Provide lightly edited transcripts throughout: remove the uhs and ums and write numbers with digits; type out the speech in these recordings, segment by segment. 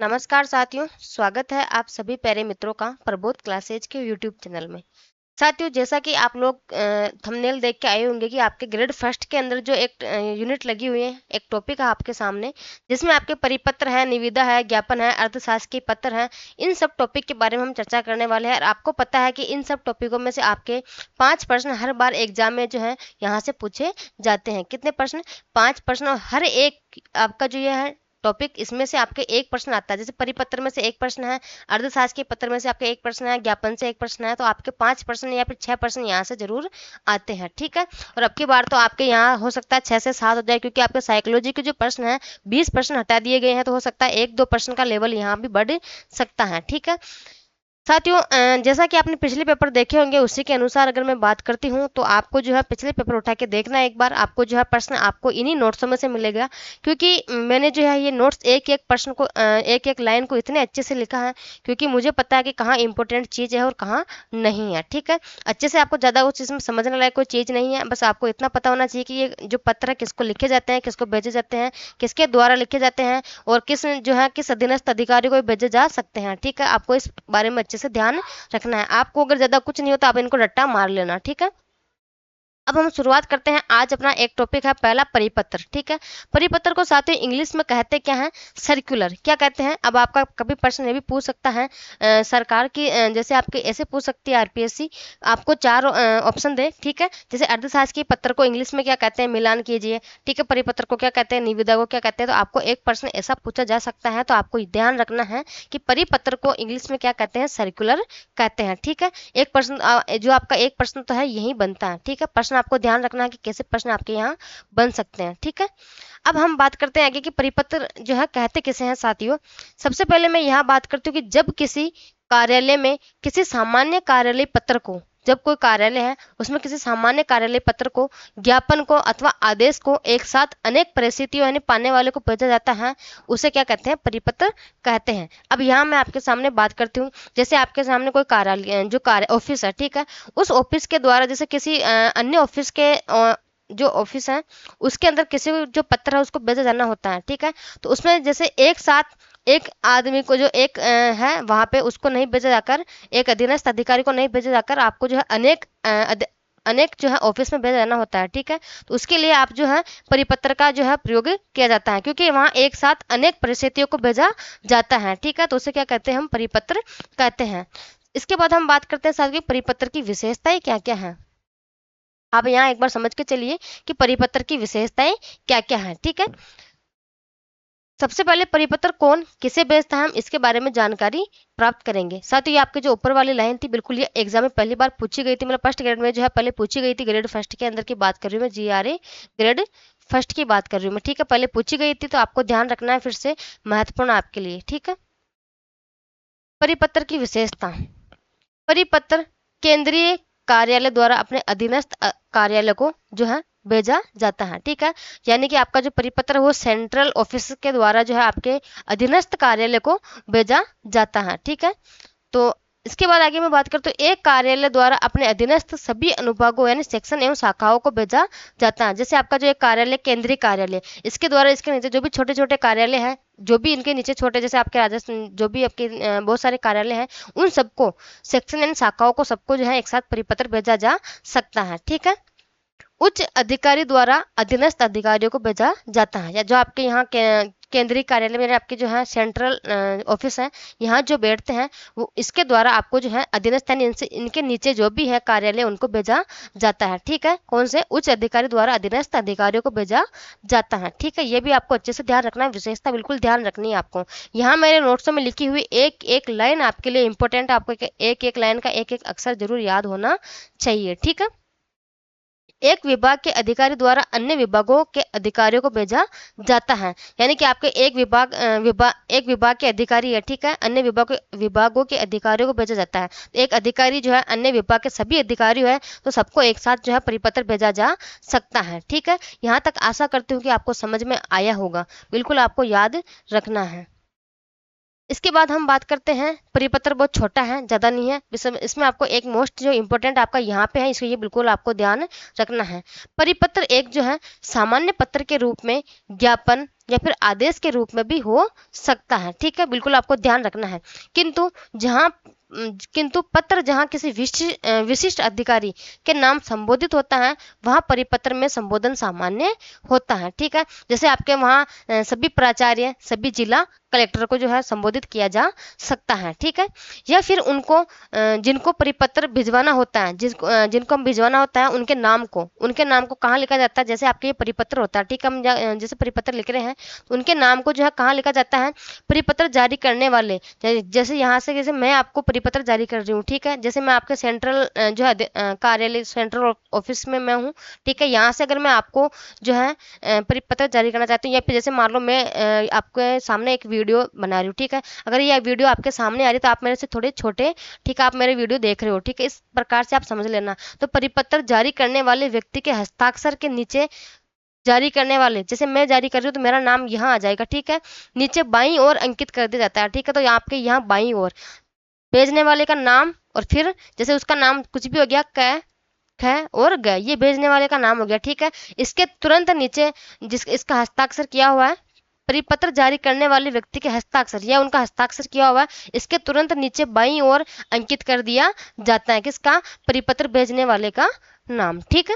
नमस्कार साथियों, स्वागत है आप सभी प्यारे मित्रों का प्रबोध क्लासेज के यूट्यूब चैनल में। साथियों, जैसा कि आप लोग थंबनेल देख के आए होंगे कि आपके ग्रेड फर्स्ट के अंदर जो एक यूनिट लगी हुई है, एक टॉपिक है आपके सामने, जिसमें आपके परिपत्र है, निविदा है, ज्ञापन है, अर्थशास्त्र के पत्र है। इन सब टॉपिक के बारे में हम चर्चा करने वाले हैं और आपको पता है कि इन सब टॉपिकों में से आपके 5 प्रश्न हर बार एग्जाम में जो है यहाँ से पूछे जाते हैं। कितने प्रश्न? 5 प्रश्न, और हर एक आपका जो यह है टॉपिक, इसमें से आपके एक प्रश्न आता है। जैसे परिपत्र में से एक प्रश्न है, अर्थशास्त्र के पत्र में से आपके एक प्रश्न है, ज्ञापन से एक प्रश्न है, तो आपके 5 प्रश्न या फिर 6 प्रश्न यहाँ से जरूर आते हैं। ठीक है, और अब की बार तो आपके यहाँ हो सकता है 6 से 7 हो जाए, क्योंकि आपके साइकोलॉजी के जो प्रश्न है 20 प्रश्न हटा दिए गए हैं, तो हो सकता है 1-2 प्रश्न का लेवल यहाँ भी बढ़ सकता है। ठीक है साथियों, जैसा कि आपने पिछले पेपर देखे होंगे, उसी के अनुसार अगर मैं बात करती हूँ तो आपको जो है पिछले पेपर उठा के देखना एक बार। आपको जो है प्रश्न आपको इन्हीं नोट्सों में से मिलेगा, क्योंकि मैंने जो है ये नोट्स एक एक प्रश्न को एक एक लाइन को इतने अच्छे से लिखा है, क्योंकि मुझे पता है कि कहाँ इंपॉर्टेंट चीज़ है और कहाँ नहीं है। ठीक है, अच्छे से आपको ज़्यादा उस चीज़ में समझने लायक कोई चीज़ नहीं है, बस आपको इतना पता होना चाहिए कि ये जो पत्र है किसको लिखे जाते हैं, किसको भेजे जाते हैं, किसके द्वारा लिखे जाते हैं, और किस जो है किस अधीनस्थ अधिकारी को भेजे जा सकते हैं। ठीक है, आपको इस बारे में अच्छे से ध्यान रखना है। आपको अगर ज्यादा कुछ नहीं होता, आप इनको रट्टा मार लेना। ठीक है, अब हम शुरुआत करते हैं। आज अपना एक टॉपिक है पहला, परिपत्र। ठीक है, परिपत्र को साथियों इंग्लिश में कहते क्या है? सर्कुलर। क्या कहते हैं? अब आपका कभी प्रश्न ये भी पूछ सकता है, सरकार की जैसे आपके ऐसे पूछ सकती है आरपीएससी, आपको 4 ऑप्शन दे। ठीक है, जैसे अर्थशास्त्र के पत्र को इंग्लिश में क्या कहते हैं, मिलान कीजिए। ठीक है, परिपत्र को क्या कहते हैं, निविदा को क्या कहते हैं। तो आपको एक प्रश्न ऐसा पूछा जा सकता है, तो आपको ध्यान रखना है कि परिपत्र को इंग्लिश में क्या कहते हैं, सर्कुलर कहते हैं। ठीक है, एक प्रश्न जो आपका एक प्रश्न तो है यही बनता है। ठीक है, प्रश्न आपको ध्यान रखना है कि कैसे प्रश्न आपके यहाँ बन सकते हैं। ठीक है, अब हम बात करते हैं आगे कि परिपत्र जो है कहते किसे हैं साथियों। सबसे पहले मैं यहाँ बात करती हूँ कि जब किसी कार्यालय में किसी सामान्य कार्यालय पत्र को, जब कोई कार्यालय है उसमें किसी सामान्य कार्यालय पत्र को, ज्ञापन को अथवा आदेश को एक साथ अनेक परिस्थितियों यानी पाने वाले को भेजा जाता है, उसे क्या कहते हैं, परिपत्र कहते हैं। अब यहाँ मैं आपके सामने बात करती हूँ, जैसे आपके सामने कोई कार्यालय जो कार्य ऑफिस है, ठीक है, उस ऑफिस के द्वारा जैसे किसी अन्य ऑफिस के जो ऑफिस है उसके अंदर किसी जो पत्र है उसको भेजा जाना होता है। ठीक है, तो उसमें जैसे एक साथ एक आदमी को जो एक है वहां पे उसको नहीं भेजा जाकर, एक अधीनस्थ अधिकारी को नहीं भेजा जाकर, आपको जो है अनेक जो है ऑफिस में भेजा जाना होता है। ठीक है, तो उसके लिए आप जो है परिपत्र का जो है प्रयोग किया जाता है, क्योंकि वहां एक साथ अनेक परिस्थितियों को भेजा जाता है। ठीक है, तो उसे क्या कहते हैं, हम परिपत्र कहते हैं। इसके बाद हम बात करते हैं साथ ही परिपत्र की विशेषताएं क्या क्या है। आप यहाँ एक बार समझ के चलिए कि परिपत्र की विशेषताएं क्या क्या है। ठीक है, सबसे पहले परिपत्र कौन किसे भेजता है, हम इसके बारे में जानकारी प्राप्त करेंगे। साथ ही आपके जो ऊपर वाली लाइन थी, बिल्कुल ये एग्जाम में पहली बार पूछी गई थी, मतलब फर्स्ट ग्रेड में जो है पहले पूछी गई थी। ग्रेड फर्स्ट के अंदर की बात कर रही हूँ मैं, जीआरए ग्रेड फर्स्ट की बात कर रही हूँ मैं। ठीक है, पहले पूछी गई थी, तो आपको ध्यान रखना है, फिर से महत्वपूर्ण आपके लिए। ठीक है, परिपत्र की विशेषता। परिपत्र केंद्रीय कार्यालय द्वारा अपने अधीनस्थ कार्यालय को जो है भेजा जाता है। ठीक है, यानी कि आपका जो परिपत्र है वो सेंट्रल ऑफिस के द्वारा जो है आपके अधीनस्थ कार्यालय को भेजा जाता है। ठीक है, तो इसके बाद आगे मैं बात करता हूँ, एक कार्यालय द्वारा अपने अधीनस्थ सभी अनुभागों यानी सेक्शन एवं शाखाओं को भेजा जाता है। जैसे आपका जो एक कार्यालय केंद्रीय कार्यालय, इसके द्वारा इसके नीचे जो भी छोटे छोटे कार्यालय है, जो भी इनके नीचे छोटे, जैसे आपके राजस्थान जो भी आपके बहुत सारे कार्यालय हैं, उन सबको सेक्शन एंड शाखाओं को सबको जो है एक साथ परिपत्र भेजा जा सकता है। ठीक है, उच्च अधिकारी द्वारा अधीनस्थ अधिकारियों को भेजा जाता है, या जो आपके यहाँ केंद्रीय कार्यालय में आपके जो है सेंट्रल ऑफिस है, यहाँ जो बैठते हैं वो इसके द्वारा आपको जो है अधीनस्थ यानी इनके नीचे जो भी है कार्यालय उनको भेजा जाता है। ठीक है, कौन से? उच्च अधिकारी द्वारा अधीनस्थ अधिकारियों को भेजा जाता है। ठीक है, ये भी आपको अच्छे से ध्यान रखना है, विशेषता बिल्कुल ध्यान रखनी है आपको। यहाँ मेरे नोट्सों में लिखी हुई एक एक लाइन आपके लिए इंपॉर्टेंट, आपको एक एक लाइन का एक एक अक्षर जरूर याद होना चाहिए। ठीक है, एक विभाग के अधिकारी द्वारा अन्य विभागों के अधिकारियों को भेजा जाता है, यानी कि आपके एक विभाग के अधिकारी है, ठीक है, अन्य विभागों के अधिकारियों को भेजा जाता है। तो एक अधिकारी जो है अन्य विभाग के सभी अधिकारी है, तो सबको एक साथ जो है परिपत्र भेजा जा सकता है। ठीक है, यहाँ तक आशा करती हूँ कि आपको समझ में आया होगा, बिल्कुल आपको याद रखना है। इसके बाद हम बात करते हैं, परिपत्र बहुत छोटा है, ज़्यादा नहीं है। इसमें आपको एक मोस्ट जो इम्पोर्टेंट आपका यहाँ पे है, इसको ये बिल्कुल आपको ध्यान रखना है। परिपत्र एक जो है सामान्य पत्र के रूप में, ज्ञापन या फिर आदेश के रूप में भी हो सकता है, ठीक है, बिल्कुल आपको ध्यान रखना है। किंतु पत्र जहाँ किसी विशिष्ट अधिकारी के नाम संबोधित होता है, वहाँ परिपत्र में संबोधन सामान्य होता है, ठीक है। जैसे आपके वहाँ सभी प्राचार्य, सभी जिला कलेक्टर को जो है संबोधित किया जा सकता है, ठीक है। या फिर जिनको परिपत्र भिजवाना होता है, जिनको हम भिजवाना होता है, उनके नाम को कहाँ लिखा जाता है, जैसे आपके ये परिपत्र होता है, ठीक है, हम जैसे परिपत्र लिख रहे हैं तो उनके नाम को जो है कहाँ लिखा जाता है, परिपत्र जारी करने वाले। जैसे यहाँ से, जैसे मैं आपको परिपत्र जारी कर रही हूँ, ठीक है, जैसे मैं आपके सेंट्रल जो है कार्यालय, सेंट्रल ऑफिस में मैं हूँ, ठीक है, यहाँ से अगर मैं आपको जो है परिपत्र जारी करना चाहती हूँ, या फिर जैसे मान लो मैं आपके सामने एक वीडियो बना रही हूँ, ठीक है, अगर ये वीडियो आपके सामने आ रही है तो आप मेरे से थोड़े छोटे, ठीक है, आप मेरे वीडियो देख रहे हो, ठीक है, इस प्रकार से आप समझ लेना। तो परिपत्र जारी करने वाले व्यक्ति के हस्ताक्षर के नीचे, जारी करने वाले, जैसे मैं जारी कर रही हूँ तो मेरा नाम यहाँ आ जाएगा, ठीक है, नीचे बाईं ओर अंकित कर दिया जाता है, ठीक है, तो आपके यहाँ बाईं ओर भेजने वाले का नाम, और फिर जैसे उसका नाम कुछ भी हो गया, क ख और ग, ये भेजने वाले का नाम हो गया, ठीक है। इसके तुरंत नीचे इसका हस्ताक्षर किया हुआ है, परिपत्र जारी करने वाले व्यक्ति के हस्ताक्षर या उनका हस्ताक्षर किया हुआ है, इसके तुरंत नीचे बाईं ओर अंकित कर दिया जाता है किसका, परिपत्र भेजने वाले का नाम, ठीक है।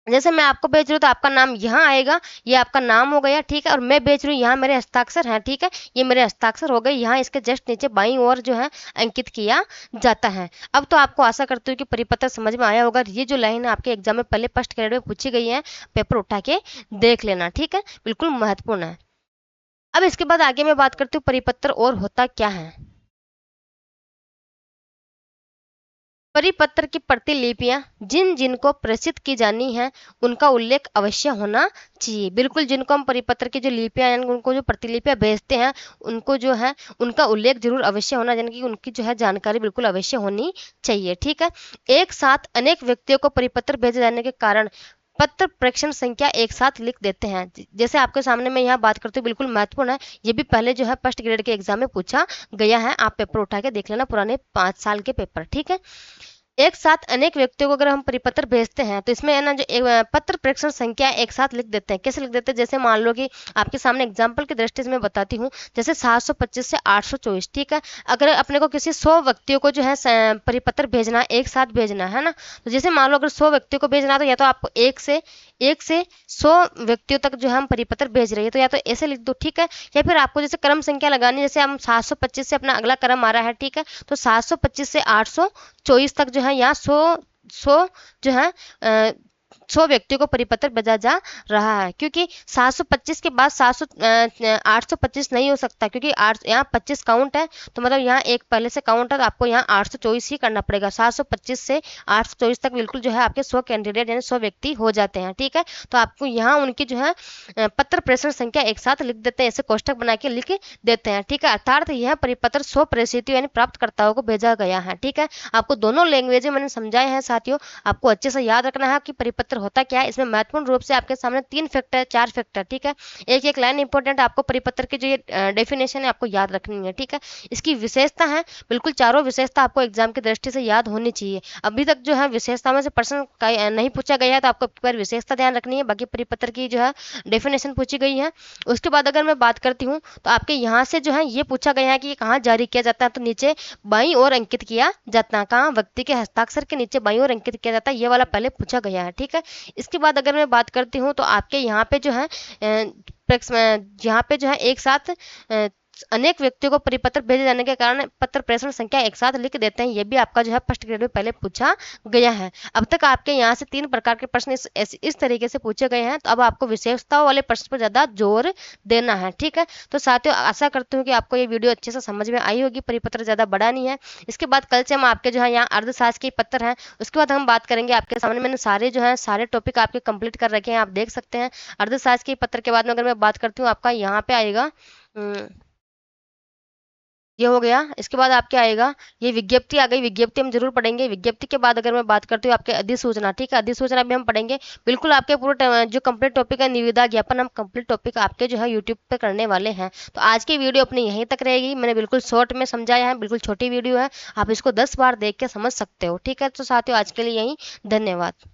जैसे मैं आपको भेज रही हूँ तो आपका नाम यहाँ आएगा, ये आपका नाम हो गया, ठीक है, और मैं भेज रही हूँ, यहाँ मेरे हस्ताक्षर हैं, ठीक है, ये मेरे हस्ताक्षर हो गए, यहाँ इसके जस्ट नीचे बाईं ओर जो है अंकित किया जाता है। अब तो आपको आशा करती हूँ कि परिपत्र समझ में आया होगा। ये जो लाइन है आपके एग्जाम में पहले फर्स्ट ग्रेड में पूछी गई है, पेपर उठा के देख लेना, ठीक है, बिल्कुल महत्वपूर्ण है। अब इसके बाद आगे मैं बात करती हूँ परिपत्र और होता क्या है। परिपत्र की प्रतिलिपियां जिन जिनको प्रेषित की जानी है उनका उल्लेख अवश्य होना चाहिए। बिल्कुल, जिनको हम परिपत्र की जो लिपियां हैं, उनको जो प्रतिलिपियां भेजते हैं, उनको जो है उनका उल्लेख जरूर अवश्य होना, यानी कि उनकी जो है जानकारी बिल्कुल अवश्य होनी चाहिए, ठीक है। एक साथ अनेक व्यक्तियों को परिपत्र भेजे जाने के कारण पत्र प्रेषण संख्या एक साथ लिख देते हैं। जैसे आपके सामने मैं यहाँ बात करती हूँ, बिल्कुल महत्वपूर्ण है, ये भी पहले जो है फर्स्ट ग्रेड के एग्जाम में पूछा गया है, आप पेपर उठा के देख लेना, पुराने 5 साल के पेपर, ठीक है। एक साथ अनेक व्यक्तियों को अगर हम परिपत्र भेजते हैं तो इसमें है ना, जो पत्र प्रेषण संख्या एक साथ लिख देते हैं। कैसे लिख देते हैं, जैसे मान लो कि आपके सामने एग्जांपल की दृष्टि से मैं बताती हूँ, जैसे 725 से 824, ठीक है, अगर अपने को किसी 100 व्यक्तियों को जो है परिपत्र भेजना, एक साथ भेजना है ना, तो जैसे मान लो अगर 100 व्यक्तियों को भेजना, तो या तो आपको एक से 100 व्यक्तियों तक जो है हम परिपत्र भेज रहे हैं, तो या तो ऐसे लिख दो, ठीक है, या फिर आपको जैसे क्रम संख्या लगानी, जैसे हम 725 से अपना अगला क्रम आ रहा है, ठीक है, तो 725 से 824 तक जो है यहाँ 100 जो है 100 व्यक्तियों को परिपत्र भेजा जा रहा है, क्योंकि 725 के बाद 825 नहीं हो सकता, क्योंकि यहाँ 25 काउंट है, तो मतलब यहाँ एक पहले से काउंट है, तो आपको यहाँ 824 ही करना पड़ेगा। 725 से 824 तक बिल्कुल जो है आपके 100 कैंडिडेट यानी 100 व्यक्ति हो जाते हैं, ठीक है। तो आपको यहाँ उनकी जो है पत्र प्रेषण संख्या एक साथ लिख देते हैं, ऐसे कोष्टक बना के लिख देते हैं, ठीक है। अर्थात यह परिपत्र 100 प्रेषितों यानी प्राप्तकर्ताओं को भेजा गया है, ठीक है। आपको दोनों लैंग्वेज में मैंने समझाए हैं साथियों, आपको अच्छे से याद रखना है कि परिपत्र होता क्या है। इसमें महत्वपूर्ण रूप से आपके सामने 3 फैक्टर, 4 फैक्टर, ठीक है, एक एक लाइन इंपॉर्टेंट, आपको परिपत्र की जो ये डेफिनेशन है आपको याद रखनी है, ठीक है। इसकी विशेषता है, बिल्कुल चारों विशेषता आपको एग्जाम की दृष्टि से याद होनी चाहिए। अभी तक जो है विशेषता में से प्रश्न नहीं पूछा गया है, तो आपको एक बार विशेषता ध्यान रखनी है, बाकी परिपत्र की जो है डेफिनेशन पूछी गई है। उसके बाद अगर मैं बात करती हूँ तो आपके यहाँ से जो है ये पूछा गया है कि कहाँ जारी किया जाता है, तो नीचे बाईं ओर अंकित किया जाता है, कहाँ, व्यक्ति के हस्ताक्षर के नीचे बाईं ओर अंकित किया जाता है, ये वाला पहले पूछा गया है, ठीक है। इसके बाद अगर मैं बात करती हूँ तो आपके यहाँ पे जो है एक साथ अनेक व्यक्तियों को परिपत्र भेजे जाने के कारण पत्र प्रेषण संख्या एक साथ लिख देते हैं, ये भी आपका जो है फर्स्ट ग्रेड में पहले पूछा गया है। अब तक आपके यहाँ से 3 प्रकार के प्रश्न इस तरीके से पूछे गए हैं, तो अब आपको विशेषताओं वाले प्रश्न पर ज्यादा जोर देना है, ठीक है। तो साथियों, आशा करती हूँ कि आपको ये वीडियो अच्छे से समझ में आई होगी। परिपत्र ज्यादा बड़ा नहीं है। इसके बाद कल से हम आपके जो है यहाँ अर्थशास्त्र के पत्र हैं, उसके बाद हम बात करेंगे, आपके सामने मैंने सारे टॉपिक आपके कंप्लीट कर रखे हैं, आप देख सकते हैं। अर्थशास्त्र के पत्र के बाद में अगर मैं बात करती हूँ, आपका यहाँ पे आएगा ये हो गया। इसके बाद आपके आएगा, ये विज्ञप्ति आ गई, विज्ञप्ति हम जरूर पढ़ेंगे। विज्ञप्ति के बाद अगर मैं बात करती हूँ आपके अधिसूचना, ठीक है, अधिसूचना भी हम पढ़ेंगे। बिल्कुल आपके पूरे जो कंप्लीट टॉपिक है निविदा ज्ञापन, हम कंप्लीट टॉपिक आपके जो है यूट्यूब पे करने वाले हैं। तो आज की वीडियो अपनी यहीं तक रहेगी। मैंने बिल्कुल शॉर्ट में समझाया है, बिल्कुल छोटी वीडियो है, आप इसको 10 बार देख के समझ सकते हो। ठीक है, तो साथियों आज के लिए यही, धन्यवाद।